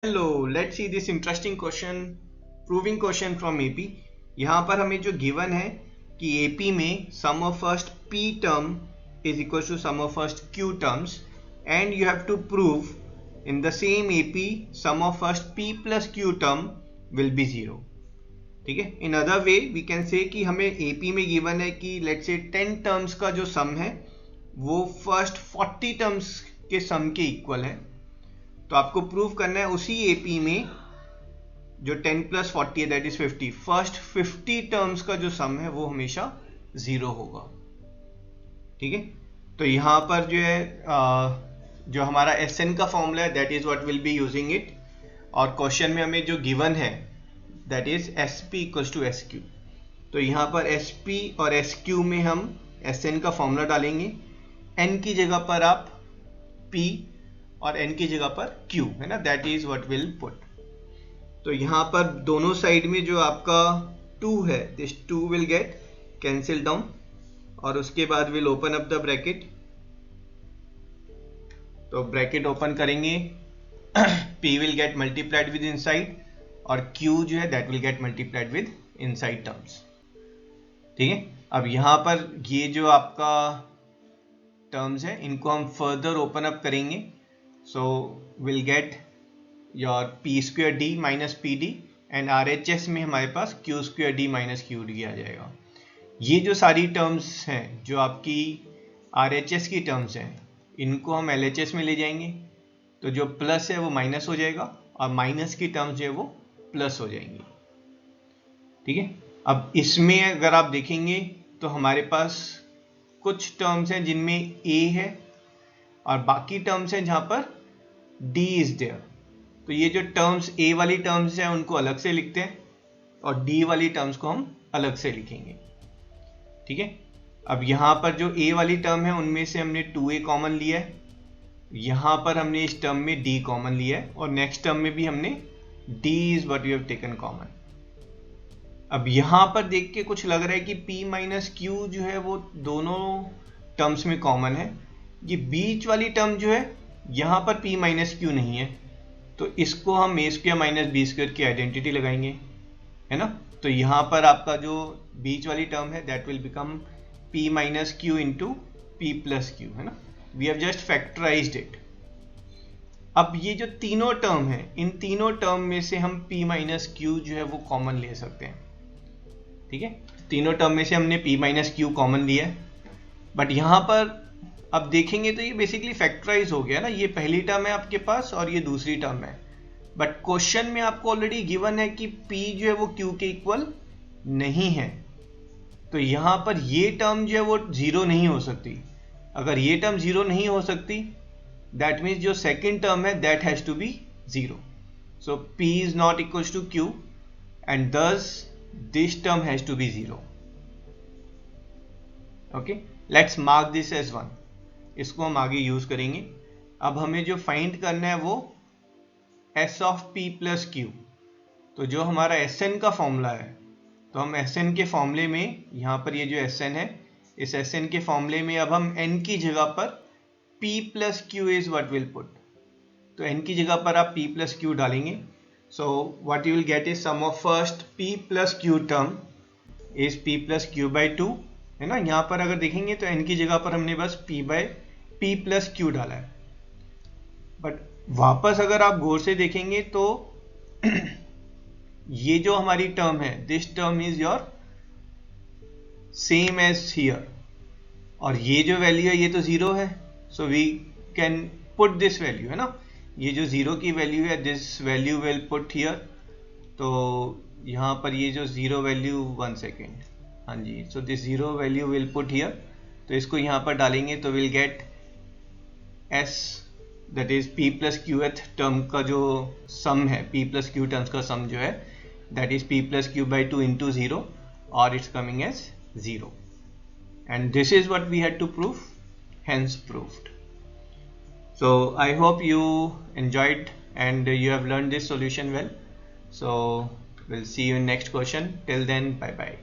Hello, let's see this interesting question, proving question from AP. यहाँ पर हमें जो given है कि AP में sum of first P term is equal to sum of first Q terms and you have to prove in the same AP sum of first P plus Q term will be 0. ठीक है, in other way we can say कि हमें AP में given है कि let's say 10 terms का जो sum है वो first 40 terms के sum के equal है. तो आपको प्रूव करना है उसी एपी में जो 10 प्लस 40 है दैट इज 50, फर्स्ट 50 टर्म्स का जो सम है वो हमेशा 0 होगा. ठीक है, तो यहां पर जो है जो हमारा Sn का फॉर्मूला है that is what will be using it. और क्वेश्चन में हमें जो गिवन है that is Sp equals to Sq. तो यहां पर Sp और Sq में हम Sn का फॉर्मूला डालेंगे. n की जगह पर आप p और n की जगह पर q है ना, that is what will put. तो यहां पर दोनों साइड में जो आपका 2 है this 2 will get cancel down और उसके बाद will open up the bracket. तो ब्रैकेट ओपन करेंगे p will get multiplied with inside और q जो है that will get multiplied with inside terms. ठीक है, अब यहां पर ये जो आपका टर्म्स है इनको हम फर्दर ओपन अप करेंगे. So we'll get your p square d minus pd and RHS में हमारे पास q square d minus qd आ जाएगा. ये जो सारी टर्म्स हैं जो आपकी RHS की टर्म्स हैं इनको हम LHS में ले जाएंगे. तो जो प्लस है वो माइनस हो जाएगा और माइनस की टर्म्स जो है वो प्लस हो जाएंगी. ठीक है, अब इसमें अगर आप देखेंगे तो हमारे पास कुछ टर्म्स हैं जिनमें a है और बाकी टर्म्स हैं जहां पर d इज देयर. तो ये जो टर्म्स a वाली टर्म्स हैं उनको अलग से लिखते हैं और d वाली टर्म्स को हम अलग से लिखेंगे. ठीक है, अब यहां पर जो a वाली टर्म है उनमें से हमने 2a कॉमन लिया है, यहां पर हमने इस टर्म में d कॉमन लिया है और नेक्स्ट टर्म में भी हमने d is what we have taken common. अब यहां पर देख के कुछ लग रहा है कि p माइनस q जो है वो दोनों टर्म्स में कॉमन है. ये बीच वाली टर्म जो है यहां पर p माइनस क्यू नहीं है तो इसको हम a square minus b square की आइडेंटिटी लगाएंगे है ना. तो यहां पर आपका जो बीच वाली टर्म है that will become p minus q into p plus q है ना. We have just factorised it. अब ये जो तीनों टर्म है इन तीनों टर्म में से हम p माइनस क्यू जो है वो कॉमन ले सकते हैं. ठीक है, तीनों टर्म में से हमने p माइनस क्यू कॉमन लिया है. बट यहां पर अब देखेंगे तो ये बेसिकली फैक्टराइज हो गया ना. ये पहली टर्म है आपके पास और ये दूसरी टर्म है. बट क्वेश्चन में आपको ऑलरेडी गिवन है कि p जो है वो q के इक्वल नहीं है. तो यहां पर ये टर्म जो है वो जीरो नहीं हो सकती. अगर ये टर्म जीरो नहीं हो सकती दैट मीन्स जो सेकेंड टर्म है that has to be zero. So p is not equal to q and thus this term has to be zero. Okay, let's mark this as 1. इसको हम आगे use करेंगे. अब हमें जो फाइंड करना है वो s of p plus Q. तो जो हमारा Sn का फॉर्मूला है तो हम Sn के फॉर्मूले में यहाँ पर ये जो Sn है इस Sn के फॉर्मूले में अब हम n की जगह पर p plus Q is what will put. तो n की जगह पर आप p प्लस क्यू डालेंगे. So what you will get is sum of first p plus q term is p plus q by 2 है ना. यहाँ पर अगर देखेंगे तो n की जगह पर हमने बस p प्लस क्यू डाला है. बट वापस अगर आप गौर से देखेंगे तो ये जो हमारी टर्म है this term is your same as here और ये जो वैल्यू है ये तो जीरो है. So we can put this value है ना. ये जो जीरो की वैल्यू है this value will put here. तो यहाँ पर ये जो जीरो वैल्यू 1 सेकेंड हाँ जी. So this zero value will put here. तो इसको यहाँ पर डालेंगे तो will get s that is p plus q th term का जो सम है p प्लस क्यू टर्म्स का सम जो है that is p plus q by 2 into zero और it's coming as zero. And this is what we had to prove, hence proved. So I hope you enjoyed and you have learned this solution well. So we'll see you in next question. Till then, bye bye.